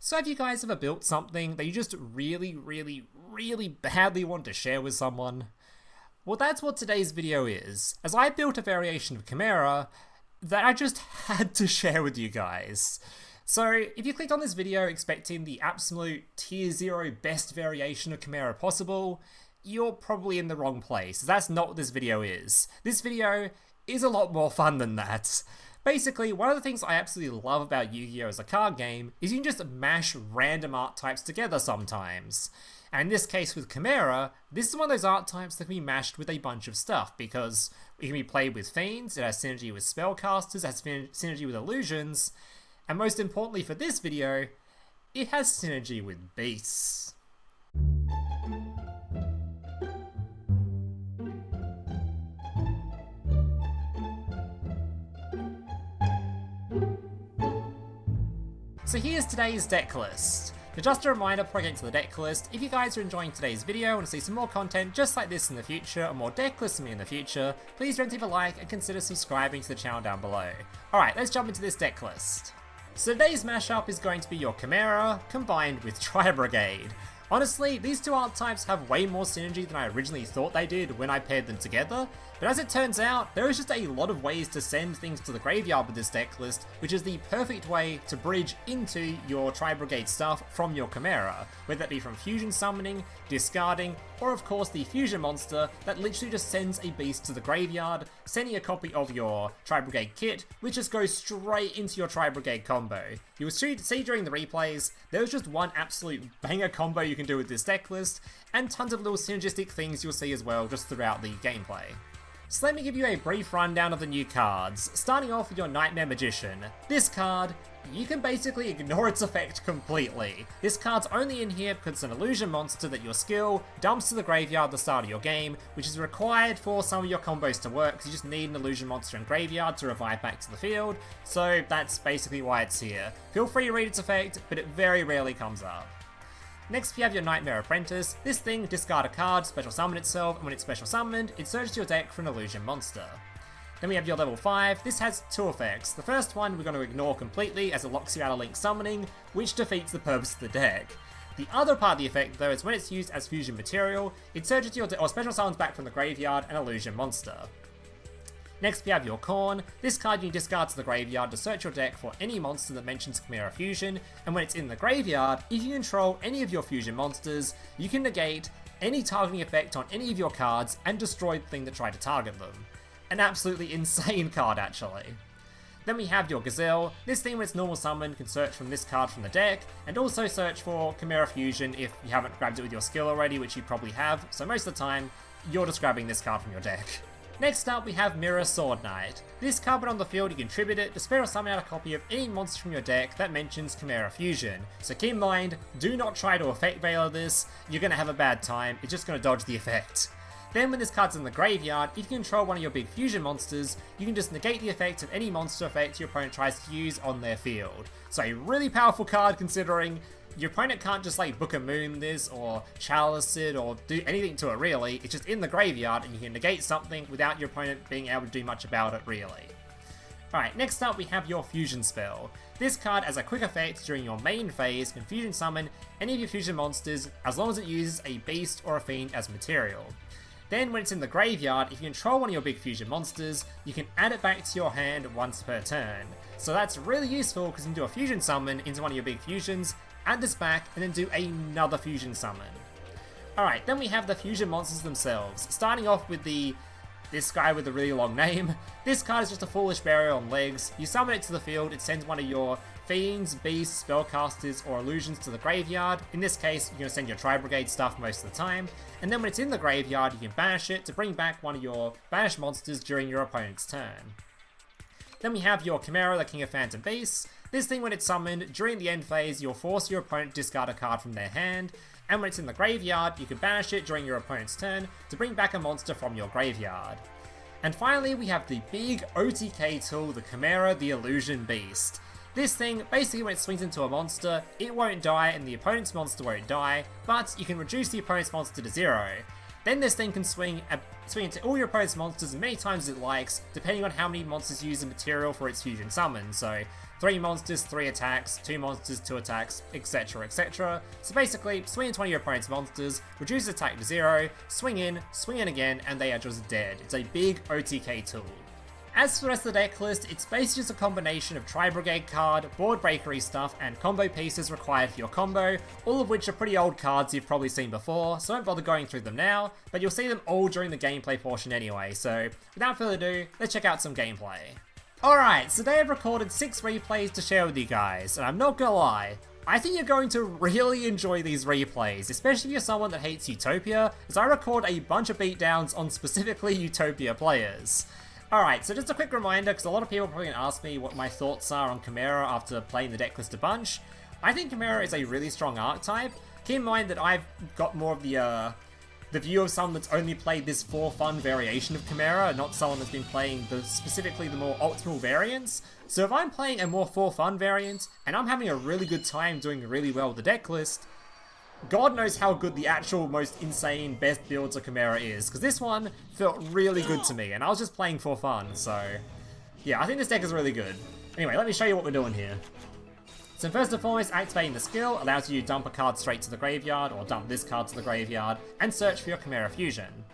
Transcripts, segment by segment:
So have you guys ever built something that you just really badly want to share with someone? Well, that's what today's video is, as I built a variation of Chimera that I just had to share with you guys. So if you clicked on this video expecting the absolute tier 0 best variation of Chimera possible, you're probably in the wrong place. That's not what this video is. This video is a lot more fun than that. Basically, one of the things I absolutely love about Yu-Gi-Oh! As a card game is you can just mash random art types together sometimes. And in this case with Chimera, this is one of those art types that can be mashed with a bunch of stuff, because it can be played with Fiends, it has synergy with Spellcasters, it has synergy with Illusions, and most importantly for this video, it has synergy with Beasts. So here's today's deck list. Now just a reminder before I get into the deck list, if you guys are enjoying today's video and want to see some more content just like this in the future, or more deck lists from me in the future, please don't leave a like and consider subscribing to the channel down below. Alright, let's jump into this deck list. So today's mashup is going to be your Chimera combined with Tri-Brigade. Honestly, these two art types have way more synergy than I originally thought they did when I paired them together, but as it turns out, there is just a lot of ways to send things to the graveyard with this deck list, which is the perfect way to bridge into your Tri-Brigade stuff from your Chimera, whether that be from fusion summoning, discarding, or of course the fusion monster that literally just sends a beast to the graveyard, sending a copy of your Tri-Brigade kit, which just goes straight into your Tri-Brigade combo. You will see during the replays, there's just one absolute banger combo you can do with this deck list, and tons of little synergistic things you'll see as well just throughout the gameplay. So let me give you a brief rundown of the new cards, starting off with your Nightmare Magician. This card, you can basically ignore its effect completely. This card's only in here because it's an illusion monster that your skill dumps to the graveyard at the start of your game, which is required for some of your combos to work because you just need an illusion monster in graveyard to revive back to the field, so that's basically why it's here. Feel free to read its effect, but it very rarely comes up. Next we have your Nightmare Apprentice. This thing, discard a card, special summon itself, and when it's special summoned, it searches your deck for an illusion monster. Then we have your level 5, this has two effects. The first one we're going to ignore completely as it locks you out of Link summoning, which defeats the purpose of the deck. The other part of the effect though is when it's used as fusion material, it searches your deck or special summons back from the graveyard an illusion monster. Next we have your Corn. This card you can discard to the graveyard to search your deck for any monster that mentions Chimera Fusion, and when it's in the graveyard, if you control any of your fusion monsters, you can negate any targeting effect on any of your cards and destroy the thing that tried to target them. An absolutely insane card actually. Then we have your Gazelle. This thing when it's normal summon can search from this card from the deck, and also search for Chimera Fusion if you haven't grabbed it with your skill already, which you probably have, so most of the time, you're just grabbing this card from your deck. Next up we have Mirror Sword Knight. This card when on the field you can tribute it to special summon out a copy of any monster from your deck that mentions Chimera Fusion. So keep in mind, do not try to effect veiler this, you're going to have a bad time, it's just going to dodge the effect. Then when this card's in the graveyard, if you control one of your big fusion monsters, you can just negate the effect of any monster effect your opponent tries to use on their field. So a really powerful card considering your opponent can't just like Book of Moon this or Chalice it or do anything to it really, it's just in the graveyard and you can negate something without your opponent being able to do much about it really. Alright, next up we have your Fusion Spell. This card as a quick effect during your main phase can fusion summon any of your fusion monsters as long as it uses a beast or a fiend as material. Then when it's in the graveyard, if you control one of your big fusion monsters, you can add it back to your hand once per turn. So that's really useful because you can do a fusion summon into one of your big fusions, add this back, and then do another fusion summon. Alright, then we have the fusion monsters themselves, starting off with this guy with a really long name. This card is just a Foolish Barrier on legs. You summon it to the field, it sends one of your Fiends, Beasts, Spellcasters, or Illusions to the graveyard. In this case, you're going to send your Tri-Brigade stuff most of the time. And then when it's in the graveyard, you can banish it to bring back one of your banished monsters during your opponent's turn. Then we have your Chimera, the King of Phantom Beasts. This thing when it's summoned, during the end phase, you'll force your opponent to discard a card from their hand, and when it's in the graveyard, you can banish it during your opponent's turn to bring back a monster from your graveyard. And finally, we have the big OTK tool, the Chimera, the Illusion Beast. This thing, basically when it swings into a monster, it won't die and the opponent's monster won't die, but you can reduce the opponent's monster to 0. then this thing can swing into all your opponent's monsters as many times as it likes, depending on how many monsters use the material for its fusion summon. So 3 monsters, 3 attacks, 2 monsters, 2 attacks, etc, etc. So basically, swing into one of your opponent's monsters, reduce attack to 0, swing in again, and they are just dead. It's a big OTK tool. As for the rest of the deck list, it's basically just a combination of Tri-Brigade card, board breakery stuff, and combo pieces required for your combo, all of which are pretty old cards you've probably seen before, so don't bother going through them now, but you'll see them all during the gameplay portion anyway, so without further ado, let's check out some gameplay. Alright, so today I've recorded 6 replays to share with you guys, and I'm not gonna lie, I think you're going to really enjoy these replays, especially if you're someone that hates Utopia, as I record a bunch of beatdowns on specifically Utopia players. Alright, so just a quick reminder, because a lot of people are probably going to ask me what my thoughts are on Chimera after playing the deck list a bunch. I think Chimera is a really strong archetype. Keep in mind that I've got more of the view of someone that's only played this for fun variation of Chimera, not someone that's been playing specifically the more optimal variants. So if I'm playing a more for fun variant, and I'm having a really good time doing really well with the deck list, God knows how good the actual most insane best builds of Chimera is, because this one felt really good to me, and I was just playing for fun, so yeah, I think this deck is really good. Anyway, let me show you what we're doing here. So first and foremost, activating the skill allows you to dump a card straight to the graveyard, or dump this card to the graveyard, and search for your Chimera fusion.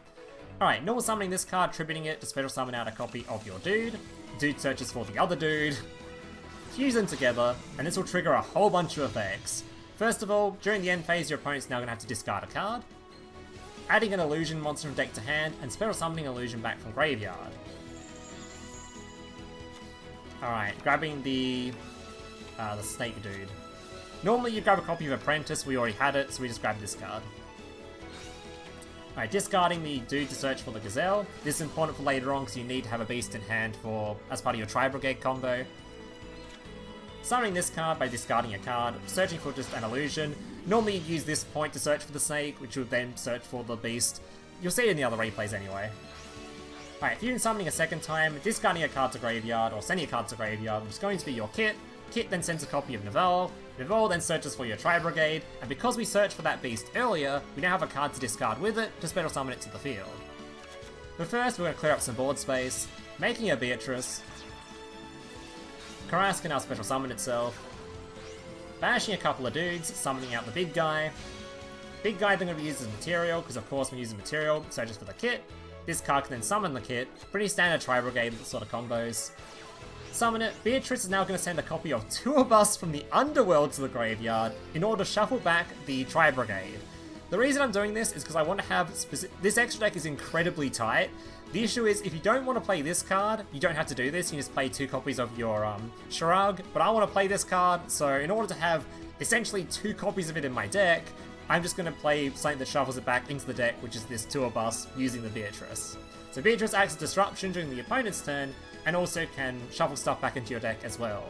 Alright, normal summoning this card, tributing it to special summon out a copy of your dude. Dude searches for the other dude, fuse them together, and this will trigger a whole bunch of effects. First of all, during the end phase, your opponent's now going to have to discard a card, adding an illusion monster from deck to hand, and special summoning illusion back from graveyard. Alright, grabbing the snake dude. Normally you grab a copy of Apprentice, we already had it, so we just grab this card. Alright, discarding the dude to search for the gazelle. This is important for later on because you need to have a beast in hand as part of your Tri-Brigade combo. Summoning this card by discarding a card, searching for just an illusion. Normally you'd use this point to search for the snake, which would then search for the beast. You'll see it in the other replays anyway. Alright, fusion summoning a second time, discarding a card to graveyard, or sending a card to graveyard, which is going to be your kit. Kit then sends a copy of Duel. Duel then searches for your Tri-Brigade, and because we searched for that beast earlier, we now have a card to discard with it to special summon it to the field. But first, we're going to clear up some board space, making a Beatrice. Karas can now special summon itself. Banishing a couple of dudes, summoning out the big guy. Big guy then going to be used as material, because of course when using material, searches for the kit. This card can then summon the kit. Pretty standard Tri-Brigade sort of combos. Summon it. Beatrice is now going to send a copy of 2 of us from the Underworld to the graveyard in order to shuffle back the Tri-Brigade. The reason I'm doing this is because I want to have this extra deck is incredibly tight. The issue is, if you don't want to play this card, you don't have to do this, you can just play 2 copies of your Shrug, but I want to play this card, so in order to have essentially 2 copies of it in my deck, I'm just going to play something that shuffles it back into the deck, which is this 2 of us using the Beatrice. So Beatrice acts as disruption during the opponent's turn, and also can shuffle stuff back into your deck as well.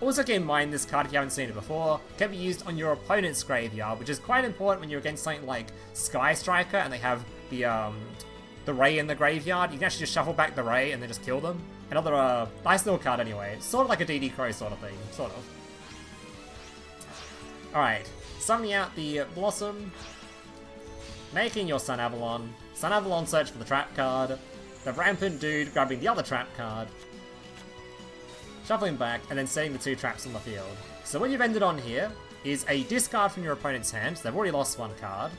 Also keep in mind, this card, if you haven't seen it before, can be used on your opponent's graveyard, which is quite important when you're against something like Sky Striker and they have the Ray in the graveyard. You can actually just shuffle back the Ray and then just kill them. Another nice little card anyway. It's sort of like a DD Crow sort of thing. Sort of. Alright. Summoning out the Blossom. Making your Sun Avalon. Sun Avalon search for the trap card. The Rampant dude grabbing the other trap card. Shuffling back and then setting the 2 traps on the field. So what you've ended on here is a discard from your opponent's hand. So they've already lost 1 card.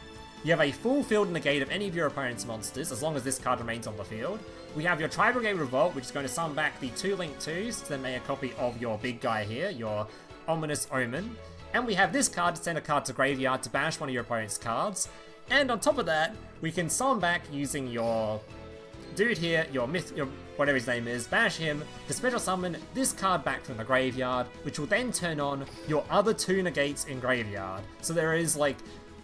You have a full field negate of any of your opponent's monsters, as long as this card remains on the field. We have your Tri-Brigade Revolt, which is going to summon back the 2 Link 2s to then make a copy of your big guy here, your Ominous Omen. And we have this card to send a card to graveyard to banish one of your opponent's cards. And on top of that, we can summon back using your dude here, your whatever his name is, banish him to special summon this card back from the graveyard, which will then turn on your other 2 negates in graveyard. So there is like,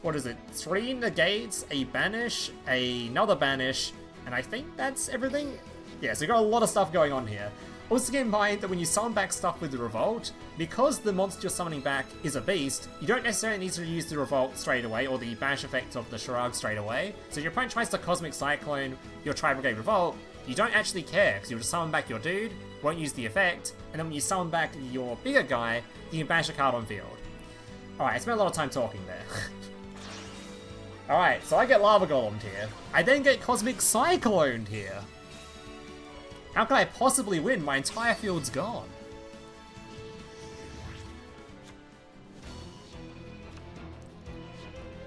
what is it, 3 negates, a banish, another banish, and I think that's everything? Yeah, so we've got a lot of stuff going on here. Also keep in mind that when you summon back stuff with the Revolt, because the monster you're summoning back is a beast, you don't necessarily need to use the Revolt straight away, or the banish effect of the Shrug straight away. So if your opponent tries to Cosmic Cyclone your Tri-Brigade Revolt, you don't actually care, because you'll just summon back your dude, won't use the effect, and then when you summon back your bigger guy, you can banish a card on field. Alright, I spent a lot of time talking there. Alright, so I get Lava Golemed here. I then get Cosmic Cycloned here. How can I possibly win? My entire field's gone.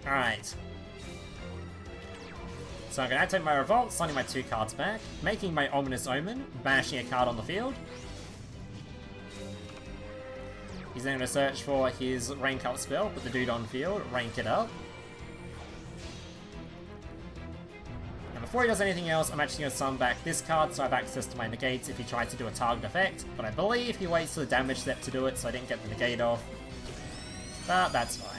Alright. So I'm going to activate my Revolt, signing my 2 cards back, making my Ominous Omen, banishing a card on the field. He's then going to search for his rank up spell, put the dude on field, rank it up. And before he does anything else, I'm actually going to summon back this card so I have access to my negates if he tries to do a target effect. But I believe he waits for the damage step to do it, so I didn't get the negate off. But that's fine.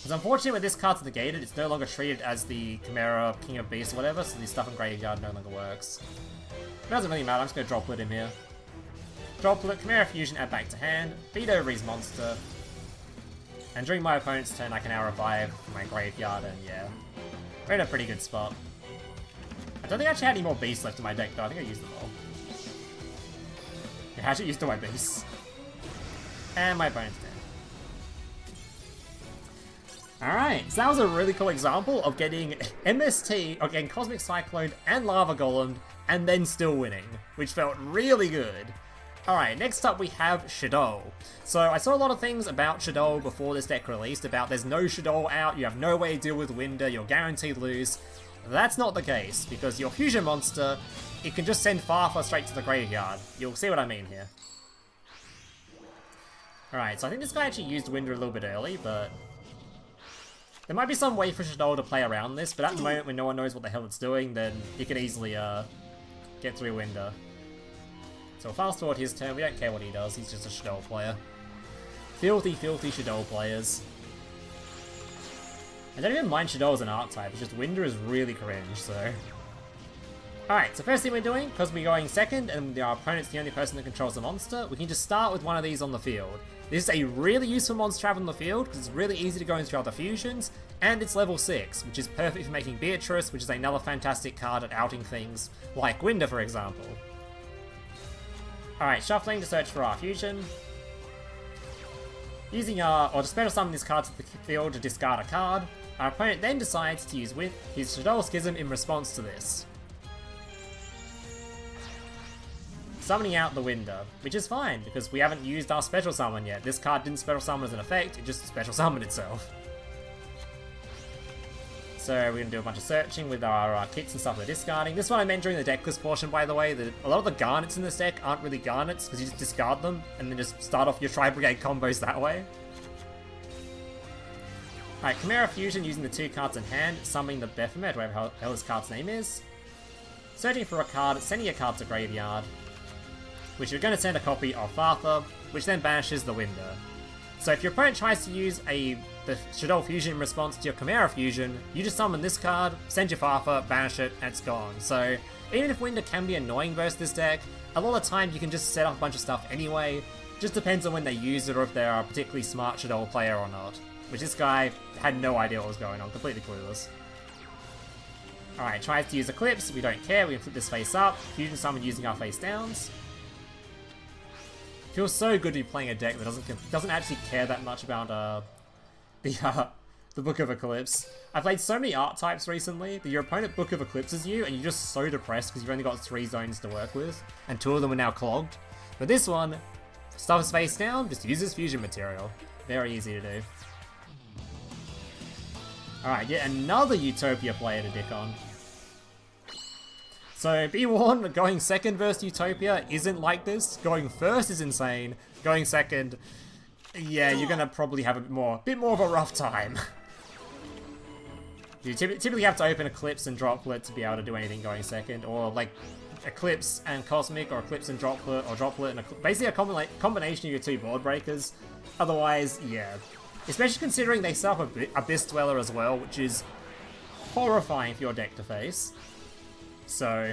It's unfortunate when this card's negated, it's no longer treated as the Chimera, King of Beasts or whatever, so the stuff in Graveyard no longer works. It doesn't really matter, I'm just going to Droplet him here. Droplet, Chimera Fusion, add back to hand, beat over his monster. And during my opponent's turn I can now revive my Graveyard, and yeah. We're in a pretty good spot. I don't think I actually had any more beasts left in my deck though, I think I used them all. Yeah, I actually used all my beasts. And my opponent's dead. Alright, so that was a really cool example of getting MST, or getting Cosmic Cyclone and Lava Golemed, and then still winning, which felt really good. Alright, next up we have Shaddoll. So I saw a lot of things about Shaddoll before this deck released, about there's no Shaddoll out, you have no way to deal with Winder, you're guaranteed lose. That's not the case, because your fusion monster, it can just send Farfa straight to the graveyard. You'll see what I mean here. Alright, so I think this guy actually used Winder a little bit early, but there might be some way for Shaddoll to play around this, but at the moment when no one knows what the hell it's doing, then he can easily get through Winder. So we'll fast forward his turn, we don't care what he does, he's just a Shaddoll player. Filthy, filthy Shaddoll players. I don't even mind Shaddoll as an archetype, it's just Winder is really cringe, so... Alright, so first thing we're doing, because we're going second and our opponent's the only person that controls the monster, we can just start with one of these on the field. This is a really useful monster to have on the field, because it's really easy to go into other fusions, and it's level 6, which is perfect for making Beatrice, which is another fantastic card at outing things, like Winder for example. Alright, shuffling to search for our fusion. Using or to special summon this card to the field to discard a card, our opponent then decides to use his Shaddoll Schism in response to this. Summoning out the Winder, which is fine, because we haven't used our special summon yet. This card didn't special summon as an effect, it just special summoned itself. So we're going to do a bunch of searching with our kits and stuff we're discarding. This one I meant during the decklist portion, by the way, that a lot of the garnets in this deck aren't really garnets, because you just discard them, and then just start off your Tri-Brigade combos that way. Alright, Chimera Fusion using the 2 cards in hand, summoning the Baphomet, whatever the hell this card's name is. Searching for a card, sending a card to graveyard, which you're going to send a copy of Farfa, which then banishes the Winder. So if your opponent tries to use the Shaddoll Fusion in response to your Chimera Fusion, you just summon this card, send your Farfa, banish it, and it's gone. So even if Winder can be annoying versus this deck, a lot of the time you can just set up a bunch of stuff anyway. Just depends on when they use it or if they're a particularly smart Shaddoll player or not. Which this guy had no idea what was going on, completely clueless. Alright, tries to use Eclipse, we don't care, we can flip this face up, Fusion Summon using our face downs. Feels so good to be playing a deck that doesn't actually care that much about the Book of Eclipse. I've played so many archetypes recently that your opponent Book of Eclipses you and you're just so depressed because you've only got 3 zones to work with, and 2 of them are now clogged. But this one, stuffs face down, just uses fusion material. Very easy to do. Alright, yet another Utopia player to dick on. So be warned, going second versus Utopia isn't like this. Going first is insane. Going second, yeah, you're gonna probably have a bit more of a rough time. You typically have to open Eclipse and Droplet to be able to do anything going second, or like Eclipse and Cosmic, or Eclipse and Droplet, or Droplet and basically a combination of your 2 board breakers. Otherwise, yeah. Especially considering they set up Abyss Dweller as well, which is horrifying for your deck to face. So,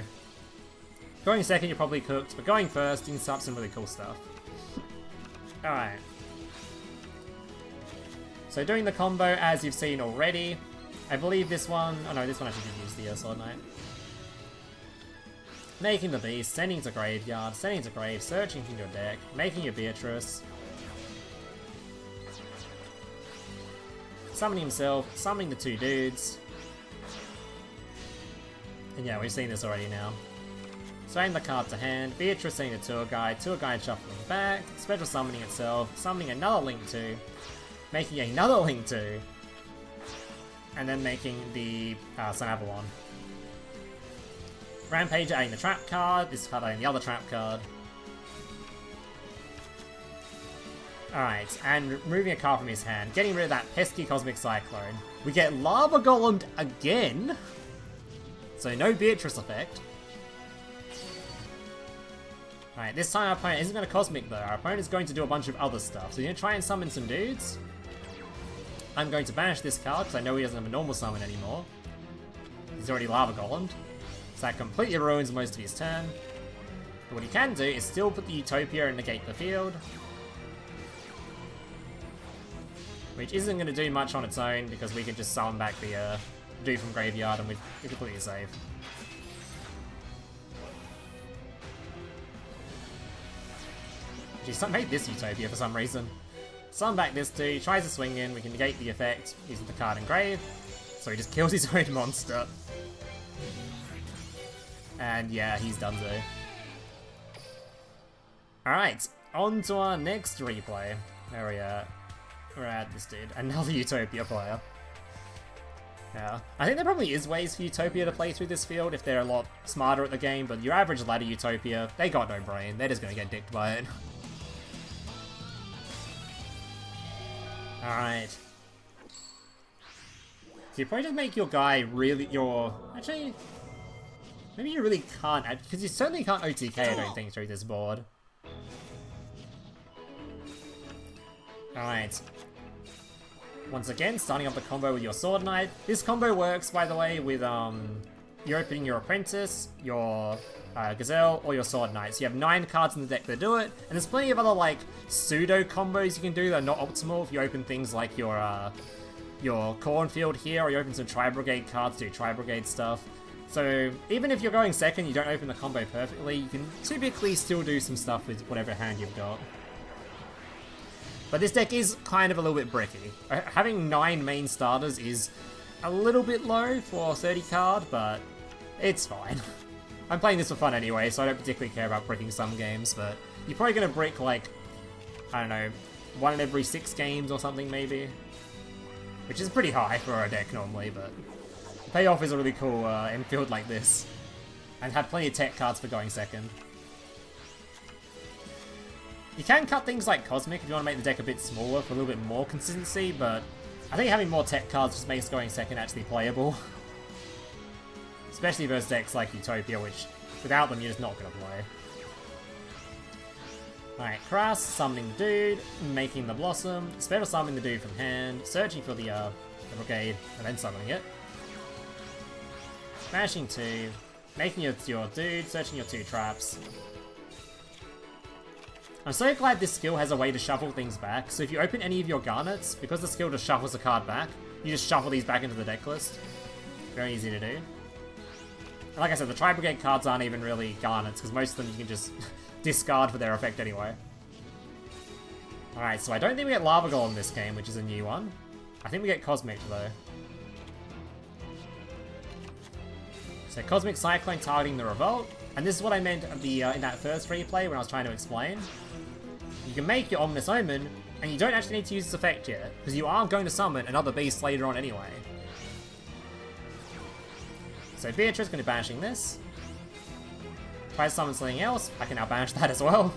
going second you're probably cooked, but going first you can set up some really cool stuff. Alright. So doing the combo as you've seen already. I believe this one, oh no, this one actually did use the Sword Knight. Making the Beast, sending to graveyard, sending to grave, searching from your deck, making your Beatrice. summoning himself, summoning the two dudes. And yeah, we've seen this already now. Throwing the card to hand, Beatrice sending the tour guide shuffling back, special summoning itself, summoning another Link 2, making another Link 2, and then making the Sun Avalon. Rampage adding the trap card, this card adding the other trap card. Alright, and removing a card from his hand, getting rid of that pesky Cosmic Cyclone. We get Lava Golemed again! So no Beatrice effect. Alright, this time our opponent isn't going to Cosmic though, our opponent is going to do a bunch of other stuff. So he's going to try and summon some dudes. I'm going to banish this card because I know he doesn't have a normal summon anymore. He's already Lava Golemed. So that completely ruins most of his turn. But what he can do is still put the Utopia and negate the field. Which isn't going to do much on its own because we can just summon back the dude from Graveyard and we're completely safe. Geez, made this Utopia for some reason. Summon back this dude, tries to swing in, we can negate the effect using the card Engrave. So he just kills his own monster. And yeah, he's done so. Alright, on to our next replay. There we are. We're at this dude. Another Utopia player. Yeah. I think there probably is ways for Utopia to play through this field if they're a lot smarter at the game, but your average ladder Utopia, they got no brain. They're just gonna get dicked by it. Alright. So you probably just make your guy really... Actually... Maybe you really can't... Because you certainly can't OTK, I don't think, through this board. Alright. Once again, starting up the combo with your Sword Knight. This combo works, by the way, with you're opening your Apprentice, your Gazelle, or your Sword Knight. So you have 9 cards in the deck that do it, and there's plenty of other like pseudo combos you can do that are not optimal if you open things like your Cornfield here, or you open some Tri-Brigade cards to do Tri-Brigade stuff. So even if you're going second, you don't open the combo perfectly, you can typically still do some stuff with whatever hand you've got. But this deck is kind of a little bit bricky. Having 9 main starters is a little bit low for 30 card, but it's fine. I'm playing this for fun anyway, so I don't particularly care about bricking some games, but you're probably going to brick like, I don't know, 1 in every 6 games or something maybe. Which is pretty high for a deck normally, but the payoff is a really cool infield like this. And have plenty of tech cards for going second. You can cut things like Cosmic if you want to make the deck a bit smaller for a little bit more consistency, but I think having more tech cards just makes going second actually playable. Especially versus decks like Utopia, which without them you're just not going to play. Alright, Crass, summoning the dude, making the Blossom, special summoning the dude from hand, searching for the Brigade, and then summoning it. Smashing 2, making your dude, searching your 2 traps. I'm so glad this skill has a way to shuffle things back, so if you open any of your Garnets, because the skill just shuffles a card back, you just shuffle these back into the deck list. Very easy to do. And like I said, the Tri-Brigade cards aren't even really Garnets, because most of them you can just discard for their effect anyway. Alright, so I don't think we get Lava Golem this game, which is a new one. I think we get Cosmic though. So Cosmic Cyclone targeting the Revolt, and this is what I meant at the, in that first replay when I was trying to explain. You can make your Ominous Omen, and you don't actually need to use this effect yet, because you are going to summon another beast later on anyway. So Beatrice is going to be banishing this. Try to summon something else, I can now banish that as well.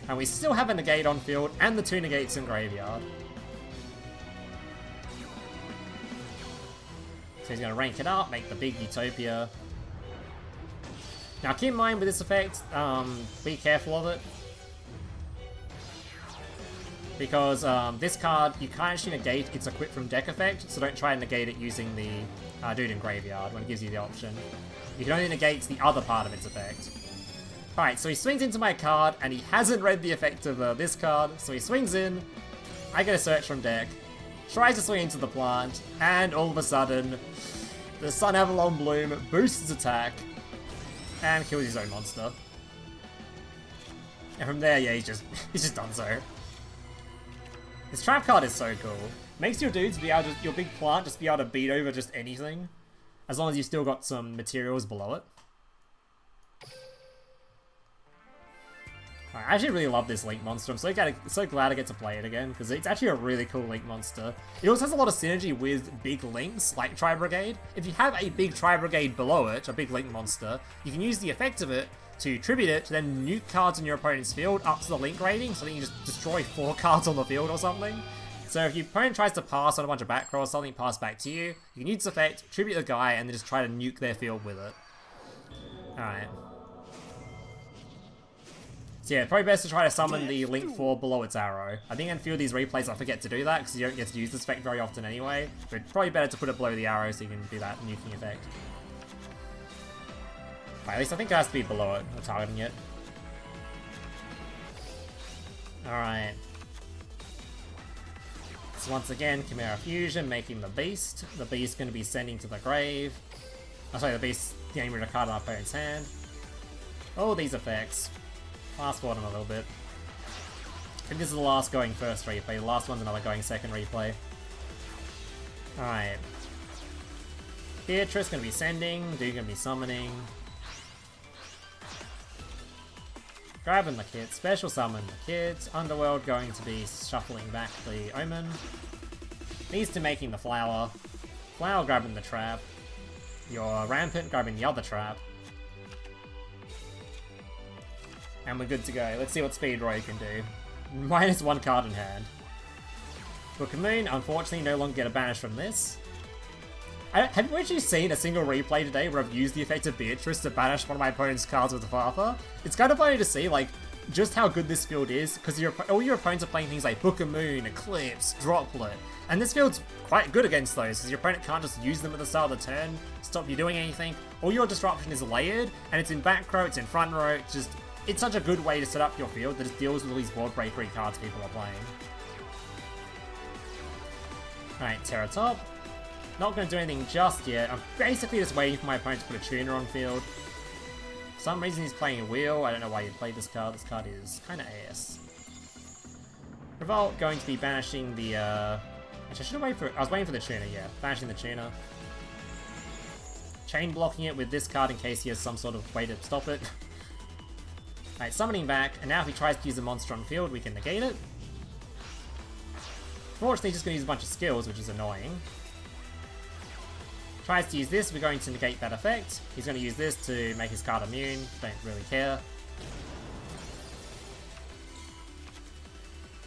And we still have a negate on field, and the 2 negates in graveyard. So he's going to rank it up, make the big Utopia. Now keep in mind with this effect, be careful of it. Because this card, you can't actually negate its equip from deck effect, so don't try and negate it using the dude in graveyard when it gives you the option. You can only negate the other part of its effect. Alright, so he swings into my card, and he hasn't read the effect of this card, so he swings in, I get a search from deck, tries to swing into the plant, and all of a sudden, the Sun Avalon Bloom boosts his attack, and kills his own monster. And from there, yeah, he's just done so. This trap card is so cool. Makes your dudes be able to, your big plant just be able to beat over just anything. As long as you've still got some materials below it. I actually really love this Link monster. I'm so glad I get to play it again, because it's actually a really cool Link monster. It also has a lot of synergy with big Links, like Tri-Brigade. If you have a big Tri-Brigade below it, a big Link monster, you can use the effect of it to tribute it to then nuke cards in your opponent's field up to the Link rating, so that you can just destroy 4 cards on the field or something. So if your opponent tries to pass on a bunch of back rows, something pass back to you, you can use this effect, tribute the guy, and then just try to nuke their field with it. Alright. So yeah, probably best to try to summon the Link 4 below its arrow. I think in a few of these replays I forget to do that, because you don't get to use this effect very often anyway. But probably better to put it below the arrow so you can do that nuking effect. Right, at least I think it has to be below it, or targeting it. Alright. So once again, Chimera Fusion, making the Beast. The Beast going to be sending to the grave. Oh, sorry, the Beast getting rid of a card on our opponent's hand. All these effects. Fast forward on a little bit. I think this is the last going first replay. The last one's another going second replay. Alright. Beatrice going to be sending. Dude going to be summoning. Grabbing the kit. Special summon the kit. Underworld going to be shuffling back the Omen. These two making the Flower. Flower grabbing the trap. Your Rampant grabbing the other trap. And we're good to go. Let's see what Speedroid can do. -1 card in hand. Book of Moon, unfortunately, no longer get a banish from this. Have you actually seen a single replay today where I've used the effect of Beatrice to banish one of my opponent's cards with the Farther? It's kind of funny to see, like, just how good this field is, because all your opponents are playing things like Book of Moon, Eclipse, Droplet, and this field's quite good against those, because your opponent can't just use them at the start of the turn, stop you doing anything. All your disruption is layered, and it's in back row, it's in front row, it's such a good way to set up your field that it deals with all these board breakery cards people are playing. Alright, Terra top. Not going to do anything just yet. I'm basically just waiting for my opponent to put a tuner on field. For some reason he's playing a wheel. I don't know why you'd play this card. This card is kind of ass. Revolt going to be banishing the... Actually, I should have waited for... I was waiting for the tuner, yeah. Banishing the tuner. Chain blocking it with this card in case he has some sort of way to stop it. Alright, summoning back, and now if he tries to use a monster on field, we can negate it. Fortunately, he's just going to use a bunch of skills, which is annoying. Tries to use this, we're going to negate that effect. He's going to use this to make his card immune, don't really care.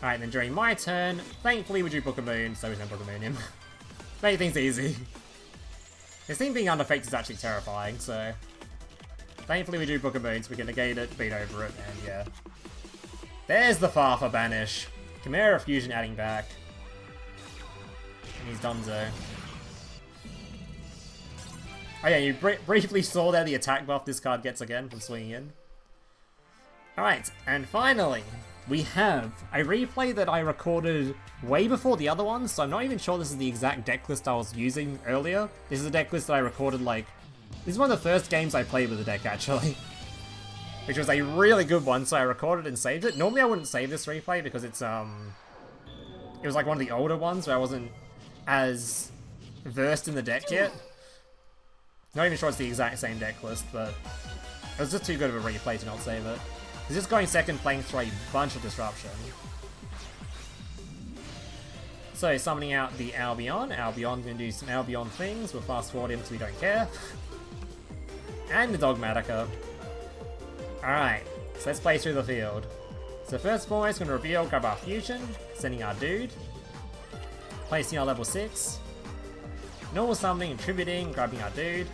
Alright, then during my turn, thankfully we drew Book of Moon, so we can Book of Moon him. Make things easy. This thing being unaffected is actually terrifying, so... Thankfully we do Book of Moon, so we can negate it, beat over it, and yeah. There's the Farther banish. Chimera Fusion adding back. And he's donezo. Oh yeah, you briefly saw there the attack buff this card gets again from swinging in. Alright, and finally, we have a replay that I recorded way before the other ones, so I'm not even sure this is the exact deck list I was using earlier. This is a deck list that I recorded like... This is one of the first games I played with the deck, actually. Which was a really good one, so I recorded and saved it. Normally I wouldn't save this replay because it's, it was like one of the older ones where I wasn't as versed in the deck yet. Not even sure it's the exact same deck list, but it was just too good of a replay to not save it. He's just going second, playing through a bunch of disruption. So, summoning out the Albion. Albion's going to do some Albion things. We'll fast forward him so we don't care. And the Dogmatica. Alright, so let's play through the field. So first and foremost, going to reveal, grab our Fusion, sending our dude. Placing our level 6. Normal summoning and tributing, grabbing our dude.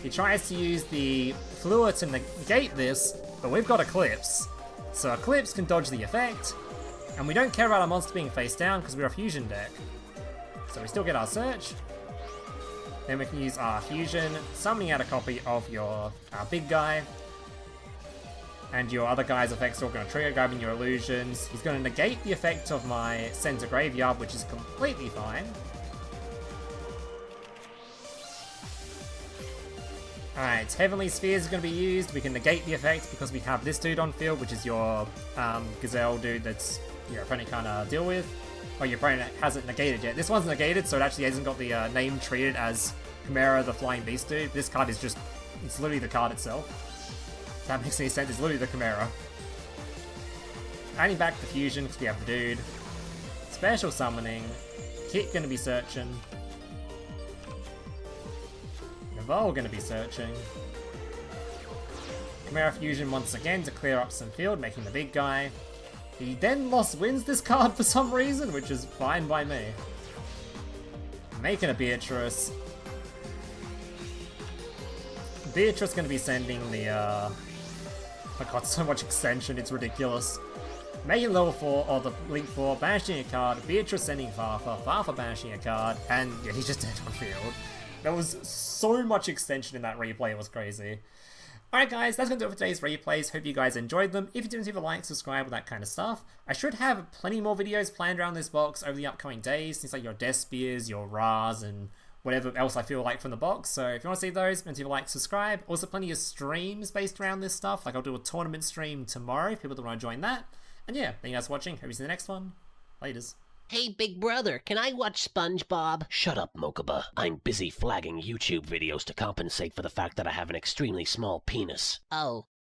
He tries to use the Fluid to negate this, but we've got Eclipse. So Eclipse can dodge the effect, and we don't care about our monster being face down because we're a Fusion deck. So we still get our search. Then we can use our Fusion, summoning out a copy of our big guy. And your other guy's effects are all going to trigger, grabbing your illusions. He's going to negate the effect of my Center Graveyard, which is completely fine. Alright, Heavenly Spheres is going to be used. We can negate the effect because we have this dude on field, which is your Gazelle dude that's your opponent can't deal with. Oh, your opponent hasn't negated yet. This one's negated, so it actually hasn't got the name treated as Chimera, the Flying Beast dude. This card is just, it's literally the card itself. If that makes any sense, it's literally the Chimera. Adding back the fusion, because we have the dude. Special summoning. Kit gonna be searching. Naval gonna be searching. Chimera fusion once again to clear up some field, making the big guy. He then wins this card for some reason, which is fine by me. Making a Beatrice. Beatrice gonna be sending the, I've got so much extension, it's ridiculous. Making level 4, or the Link 4, banishing a card, Beatrice sending Farfa, Farfa banishing a card, and yeah, he's just dead on field. There was so much extension in that replay, it was crazy. Alright guys, that's going to do it for today's replays. Hope you guys enjoyed them. If you didn't, leave a like, subscribe, all that kind of stuff. I should have plenty more videos planned around this box over the upcoming days. Things like your Despiers, your Ras, and whatever else I feel like from the box. So if you want to see those, leave a like, subscribe. Also plenty of streams based around this stuff. Like I'll do a tournament stream tomorrow if people don't want to join that. And yeah, thank you guys for watching. Hope you see you in the next one. Laters. Hey, big brother, can I watch SpongeBob? Shut up, Mokuba. I'm busy flagging YouTube videos to compensate for the fact that I have an extremely small penis. Oh.